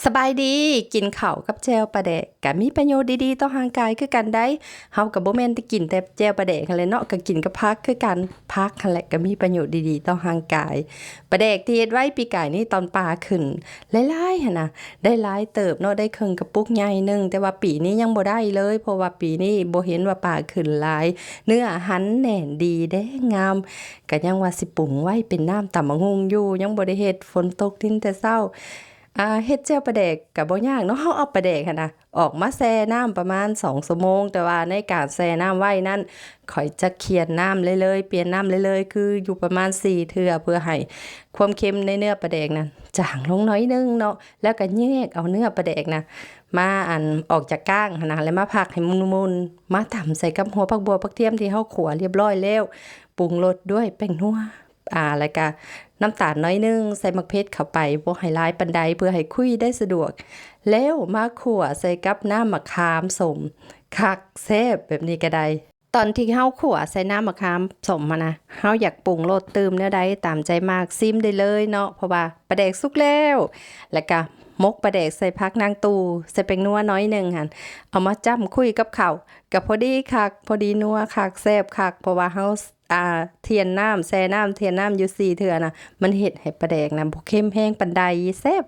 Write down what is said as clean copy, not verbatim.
สบายดีกินข้าวกับแจ่วปลาแดกก็มีประโยชน์ดีๆต่อร่างกายคือกันได้เฮาก็บ่แม่นแต่กินแต่แจ่วปลาแดกหั้นแหละเนาะก็กินกับผักคือกันผักหั้นแหละก็มีประโยชน์ดีๆต่อร่างกายปลาแดกที่เฮ็ดไว้ปีกายนี่ตอนปลาขึ้นหลายๆหั่นน่ะได้หลายเติบเนาะได้ครึ่งกระปุกใหญ่หนึงแต่ว่าปีนี้ยังบ่ได้เลยเพราะว่าปีนี้บ่เห็นว่าปลาขึ้นหลายเนื้อหันแน่นดีแดงงามก็ยังว่าสิปรุงไว้เป็นน้ำตำบักหุ่งอยู่ยังบ่ได้เฮ็ดฝนตกดินแต่เช้า เฮ็ดแจ่วปลาแดกก็บ่ยากเนาะเฮาเอาปลาแดกหั้นน่ะออกมาแช่น้ำประมาณ2ชั่วโมงแต่ว่าในการแช่น้ำไว้นั้นข้อยจะเคี่ยนน้ำเลยๆเปลี่ยนน้ำเลยๆคืออยู่ประมาณ4เทื่อเพื่อให้ความเค็มในเนื้อปลาแดกนั้นจางลงน้อยหนึ่งเนาะแล้วก็แยกเอาเนื้อปลาแดกน่ะมาออกจากก้างหั้นน่ะแล้วมาพักให้มุนๆมาตำใส่กับหัวผักบัวผักเทียมที่เฮาคั่วเรียบร้อยแล้วปรุงรสด้วยแป้งนัว แล้วก็น้ำตาลน้อยหนึงใส่มะเขือเข้าไปบ่ให้หลายปานใดเพื่อให้คุยได้สะดวกแล้วมาคั่วใส่กับน้ำมะขามส้มคักแซ่บแบบนี้ก็ได้ตอนที่เฮาคั่วใส่น้ำมะขามส้มอะนะเฮาอยากปรุงรสเติมแนวใดตามใจมากซิมได้เลยเนาะเพราะว่าปลาแดกสุกแล้วก็มกปลาแดกใส่ผักนางตูใส่แป้งนัวน้อยหนึงหั่นเอามาจ้ำคุยกับข้าวก็พอดีคักพอดีนัวคักแซ่บคักเพราะว่าเฮา เทียนน้ำแช่น้ำเทียนน้ำอยู่4เทื่อน่ะมันเฮ็ดให้ปลาแดกน่ะบ่เค็มแฮงปานใดแซ่บ